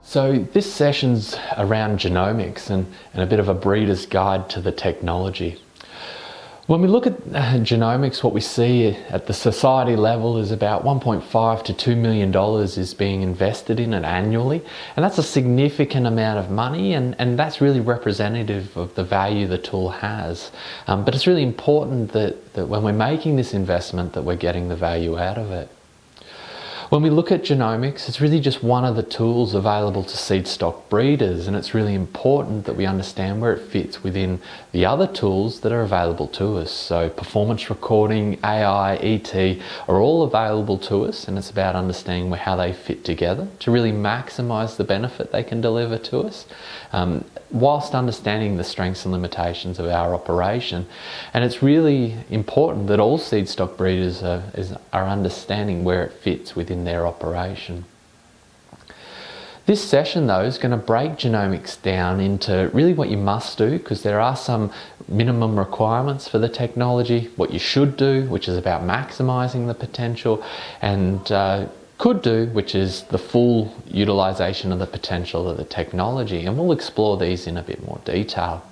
So this session's around genomics and a bit of a breeder's guide to the technology. When we look at genomics, what we see at the society level is about $1.5 to $2 million is being invested in it annually, and that's a significant amount of money, and that's really representative of the value the tool has. But it's really important that when we're making this investment that we're getting the value out of it. When we look at genomics, it's really just one of the tools available to seed stock breeders, and it's really important that we understand where it fits within the other tools that are available to us. So performance recording, AI, ET are all available to us, and it's about understanding how they fit together to really maximize the benefit they can deliver to us, whilst understanding the strengths and limitations of our operation. And it's really important that all seed stock breeders are understanding where it fits within their operation. This session though is going to break genomics down into really what you must do, because there are some minimum requirements for the technology, what you should do, which is about maximizing the potential, and could do, which is the full utilization of the potential of the technology. And we'll explore these in a bit more detail.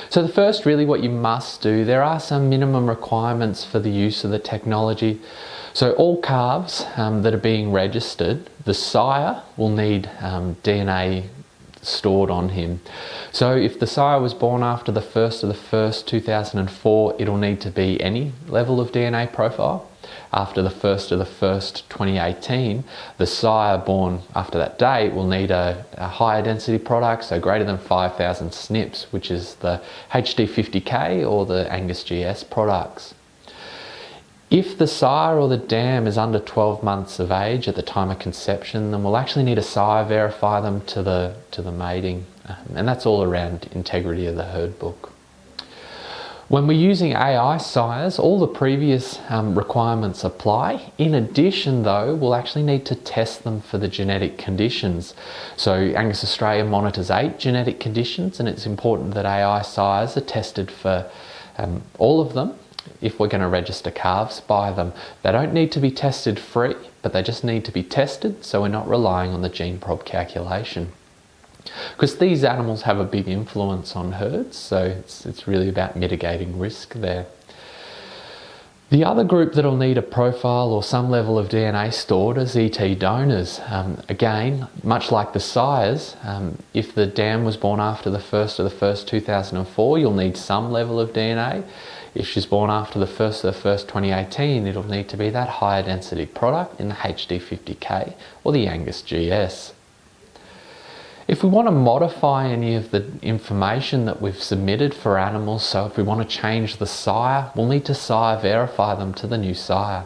So the first, really what you must do, there are some minimum requirements for the use of the technology. So all calves that are being registered, the sire will need DNA stored on him. So if the sire was born after the 1st of the 1st, 2004, it'll need to be any level of DNA profile. After the 1st of the 1st, 2018, the sire born after that date will need a higher density product, so greater than 5,000 SNPs, which is the HD50K or the Angus GS products. If the sire or the dam is under 12 months of age at the time of conception, then we'll actually need a sire verify them to the mating, and that's all around integrity of the herd book. When we're using AI sires, all the previous requirements apply. In addition though, we'll actually need to test them for the genetic conditions. So Angus Australia monitors 8 genetic conditions, and it's important that AI sires are tested for all of them if we're going to register calves by them. They don't need to be tested free, but they just need to be tested so we're not relying on the gene prob calculation. Because these animals have a big influence on herds, so it's really about mitigating risk there. The other group that'll need a profile or some level of DNA stored is ET donors. Again, much like the sires, if the dam was born after the 1st of the 1st, 2004, you'll need some level of DNA. If she's born after the 1st of the 1st, 2018, it'll need to be that higher density product in the HD50K or the Angus GS. If we want to modify any of the information that we've submitted for animals, so if we want to change the sire, we'll need to sire verify them to the new sire.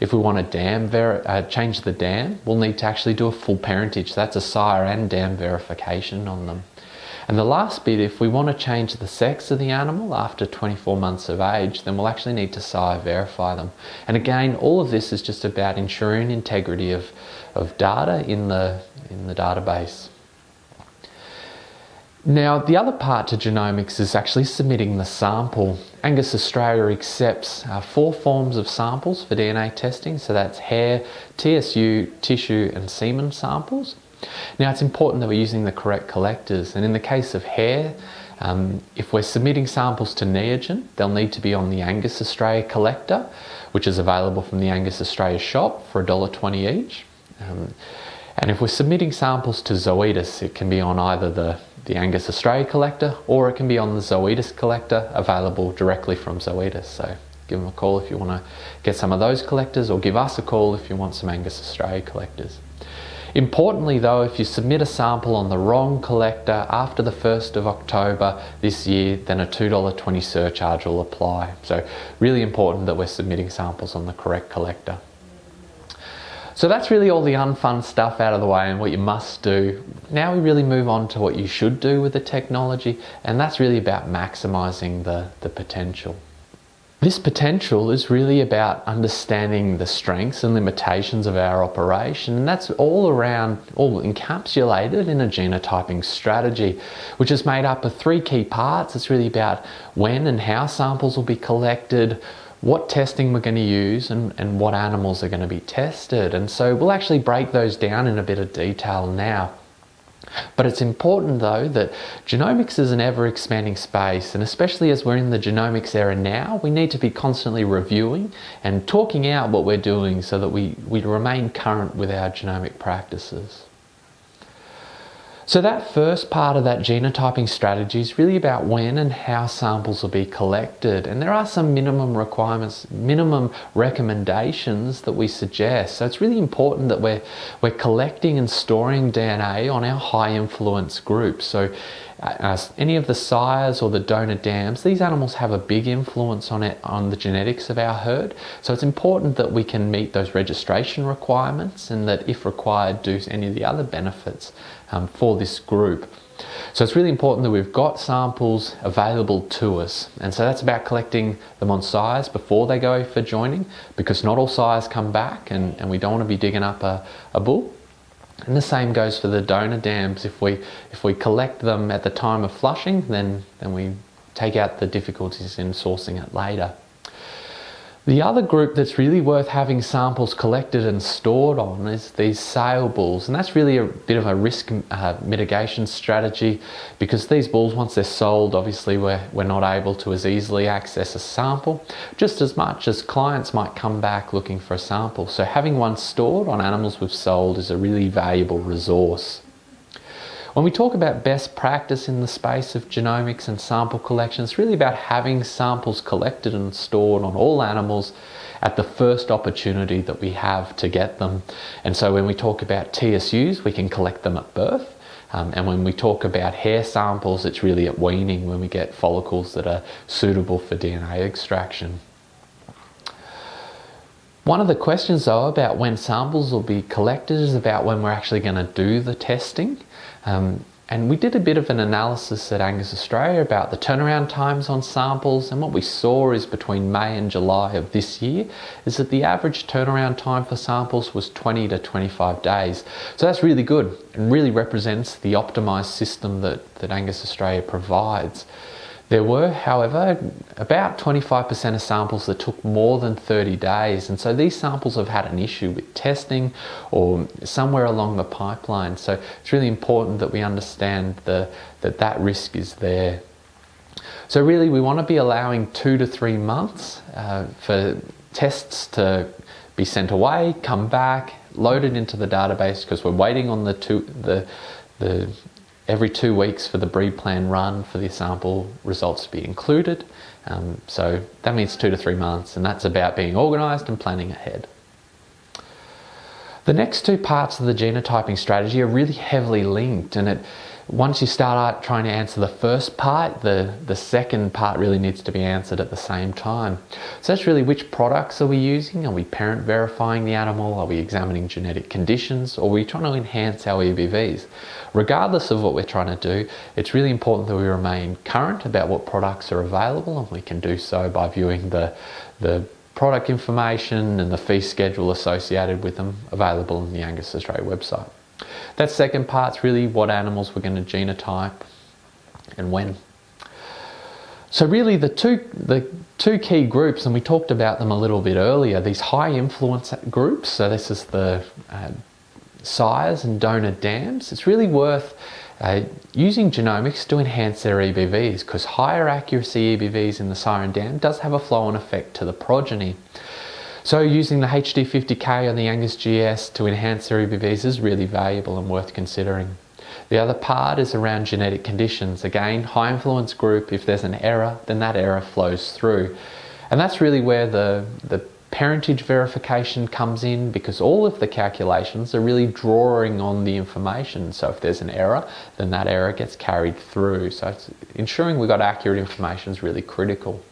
If we want to change the dam, we'll need to actually do a full parentage. That's a sire and dam verification on them. And the last bit, if we want to change the sex of the animal after 24 months of age, then we'll actually need to sire verify them. And again, all of this is just about ensuring integrity of data in the database. Now, the other part to genomics is actually submitting the sample. Angus Australia accepts 4 forms of samples for DNA testing, so that's hair, TSU, tissue and semen samples. Now, it's important that we're using the correct collectors, and in the case of hair, if we're submitting samples to Neogen, they'll need to be on the Angus Australia collector, which is available from the Angus Australia shop for $1.20 each. And if we're submitting samples to Zoetis, it can be on either the Angus Australia collector, or it can be on the Zoetis collector available directly from Zoetis. So give them a call if you want to get some of those collectors, or give us a call if you want some Angus Australia collectors. Importantly though, if you submit a sample on the wrong collector after the 1st of October this year, then a $2.20 surcharge will apply. So really important that we're submitting samples on the correct collector. So that's really all the unfun stuff out of the way and what you must do. Now we really move on to what you should do with the technology, and that's really about maximizing the potential. This potential is really about understanding the strengths and limitations of our operation, and that's all encapsulated in a genotyping strategy, which is made up of 3 key parts. It's really about when and how samples will be collected, what testing we're going to use and what animals are going to be tested. And so we'll actually break those down in a bit of detail now. But it's important though that genomics is an ever expanding space, and especially as we're in the genomics era now, we need to be constantly reviewing and talking out what we're doing so that we remain current with our genomic practices. So that first part of that genotyping strategy is really about when and how samples will be collected. And there are some minimum requirements, minimum recommendations that we suggest. So it's really important that we're collecting and storing DNA on our high influence groups. So any of the sires or the donor dams, these animals have a big influence on the genetics of our herd. So it's important that we can meet those registration requirements and that if required do any of the other benefits for this group. So it's really important that we've got samples available to us. And so that's about collecting them on sires before they go for joining, because not all sires come back and we don't want to be digging up a bull. And the same goes for the donor dams. If we collect them at the time of flushing, then we take out the difficulties in sourcing it later. The other group that's really worth having samples collected and stored on is these sale bulls, and that's really a bit of a risk mitigation strategy, because these bulls, once they're sold, obviously we're not able to as easily access a sample, just as much as clients might come back looking for a sample. So having one stored on animals we've sold is a really valuable resource. When we talk about best practice in the space of genomics and sample collection, it's really about having samples collected and stored on all animals at the first opportunity that we have to get them. And so when we talk about TSUs, we can collect them at birth. And when we talk about hair samples, it's really at weaning when we get follicles that are suitable for DNA extraction. One of the questions though about when samples will be collected is about when we're actually going to do the testing. And we did a bit of an analysis at Angus Australia about the turnaround times on samples, and what we saw is between May and July of this year is that the average turnaround time for samples was 20 to 25 days. So that's really good and really represents the optimised system that Angus Australia provides. There were, however, about 25% of samples that took more than 30 days, and so these samples have had an issue with testing or somewhere along the pipeline. So it's really important that we understand that risk is there. So really we want to be allowing 2 to 3 months for tests to be sent away, come back, loaded into the database, because we're waiting on every 2 weeks for the breed plan run for the sample results to be included. So that means 2 to 3 months, and that's about being organised and planning ahead. The next two parts of the genotyping strategy are really heavily linked, and once you start out trying to answer the first part, the second part really needs to be answered at the same time. So that's really which products are we using? Are we parent verifying the animal? Are we examining genetic conditions? Or are we trying to enhance our EBVs? Regardless of what we're trying to do, it's really important that we remain current about what products are available, and we can do so by viewing the product information and the fee schedule associated with them available on the Angus Australia website. That second part's really what animals we're going to genotype and when. So really the two key groups, and we talked about them a little bit earlier, these high influence groups, so this is the sires and donor dams. It's really worth using genomics to enhance their EBVs, because higher accuracy EBVs in the sire and dam does have a flow-on effect to the progeny. So using the HD50K on the Angus GS to enhance their EBVs is really valuable and worth considering. The other part is around genetic conditions. Again, high influence group, if there's an error, then that error flows through. And that's really where the parentage verification comes in, because all of the calculations are really drawing on the information. So if there's an error, then that error gets carried through. So ensuring we've got accurate information is really critical.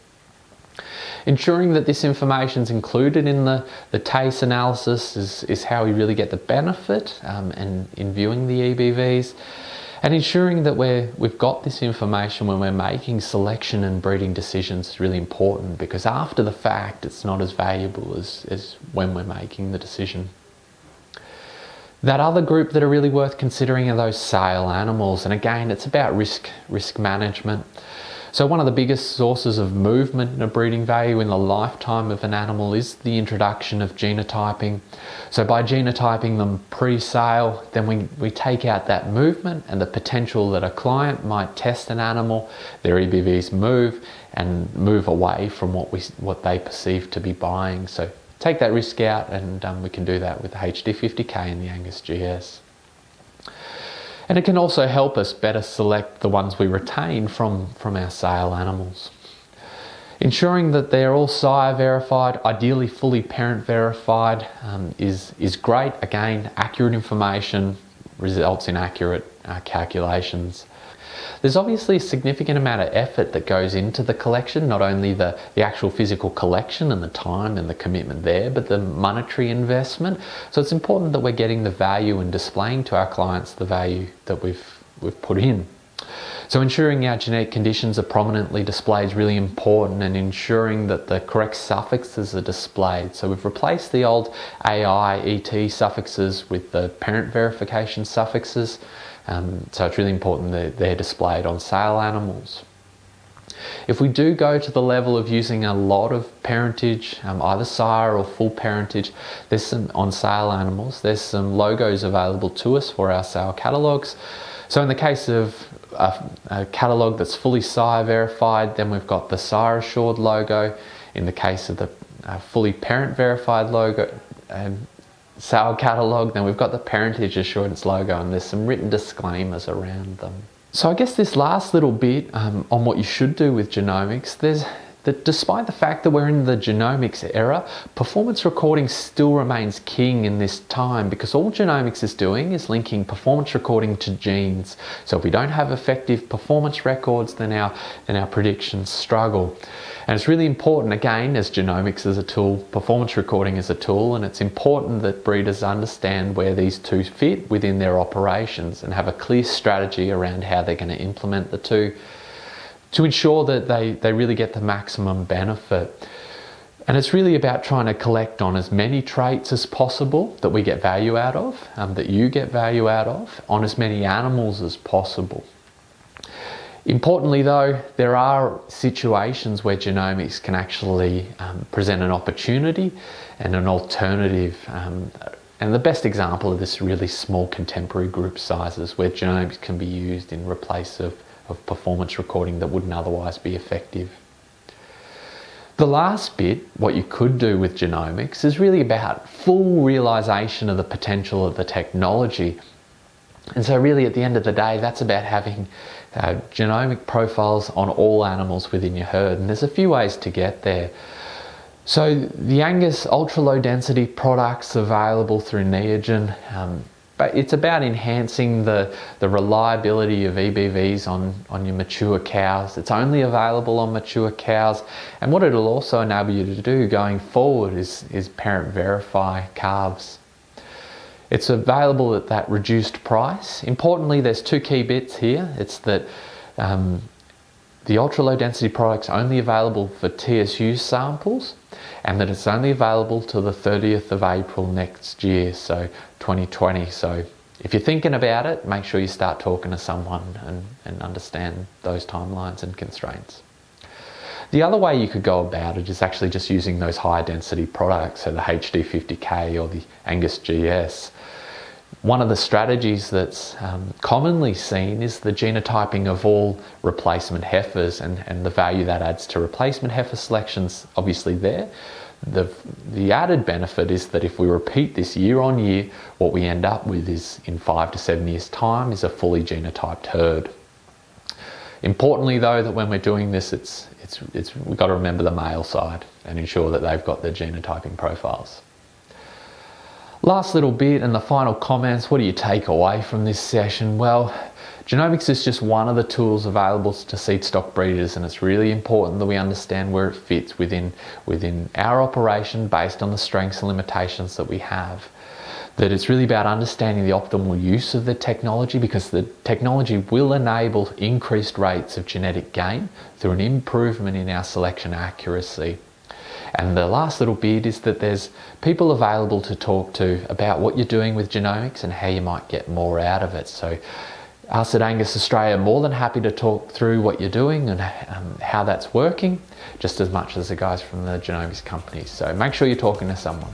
Ensuring that this information is included in the TACE analysis is how we really get the benefit and in viewing the EBVs. And ensuring that we've got this information when we're making selection and breeding decisions is really important, because after the fact it's not as valuable as when we're making the decision. That other group that are really worth considering are those sale animals, and again it's about risk management. So one of the biggest sources of movement in a breeding value in the lifetime of an animal is the introduction of genotyping. So by genotyping them pre-sale, then we take out that movement and the potential that a client might test an animal, their EBVs move and move away from what they perceive to be buying. So take that risk out, and we can do that with the HD50K and the Angus GS. And it can also help us better select the ones we retain from our sale animals. Ensuring that they're all sire verified, ideally fully parent verified, is great. Again, accurate information results in accurate calculations. There's obviously a significant amount of effort that goes into the collection, not only the actual physical collection and the time and the commitment there, but the monetary investment. So it's important that we're getting the value and displaying to our clients the value that we've put in. So ensuring our genetic conditions are prominently displayed is really important, and ensuring that the correct suffixes are displayed. So we've replaced the old AI, ET suffixes with the parent verification suffixes. So it's really important that they're displayed on sale animals. If we do go to the level of using a lot of parentage, either sire or full parentage, there's some on sale animals, there's some logos available to us for our sale catalogues. So in the case of a catalogue that's fully sire verified, then we've got the sire assured logo. In the case of the fully parent verified logo, sale catalogue, then we've got the parentage assurance logo, and there's some written disclaimers around them. So I guess this last little bit on what you should do with genomics, despite the fact that we're in the genomics era, performance recording still remains king in this time, because all genomics is doing is linking performance recording to genes. So if we don't have effective performance records, then our predictions struggle. And it's really important, again, as genomics is a tool, performance recording is a tool, and it's important that breeders understand where these two fit within their operations and have a clear strategy around how they're going to implement the two to ensure that they really get the maximum benefit. And it's really about trying to collect on as many traits as possible that we get value out of, that you get value out of, on as many animals as possible. Importantly though, there are situations where genomics can actually present an opportunity and an alternative. And the best example of this is really small contemporary group sizes, where genomics can be used in replace of performance recording that wouldn't otherwise be effective. The last bit, what you could do with genomics, is really about full realization of the potential of the technology. And so really at the end of the day, that's about having genomic profiles on all animals within your herd. And there's a few ways to get there. So the Angus ultra low density products available through Neogen, but it's about enhancing the reliability of EBVs on your mature cows. It's only available on mature cows. And what it'll also enable you to do going forward is parent verify calves. It's available at that reduced price. Importantly, there's two key bits here. It's that the ultra low density product's only available for TSU samples, and that it's only available till the 30th of April next year, so 2020. So if you're thinking about it, make sure you start talking to someone and understand those timelines and constraints. The other way you could go about it is actually just using those high density products, so the HD50K or the Angus GS. One of the strategies that's commonly seen is the genotyping of all replacement heifers, and the value that adds to replacement heifer selections, obviously there. The added benefit is that if we repeat this year on year, what we end up with is, in 5 to 7 years time, is a fully genotyped herd. Importantly though, that when we're doing this, we've got to remember the male side and ensure that they've got the genotyping profiles. Last little bit and the final comments, what do you take away from this session? Well, genomics is just one of the tools available to seed stock breeders, and it's really important that we understand where it fits within our operation based on the strengths and limitations that we have. That it's really about understanding the optimal use of the technology, because the technology will enable increased rates of genetic gain through an improvement in our selection accuracy. And the last little bit is that there's people available to talk to about what you're doing with genomics and how you might get more out of it. So Us at Angus Australia are more than happy to talk through what you're doing and how that's working, just as much as the guys from the genomics companies. So make sure you're talking to someone.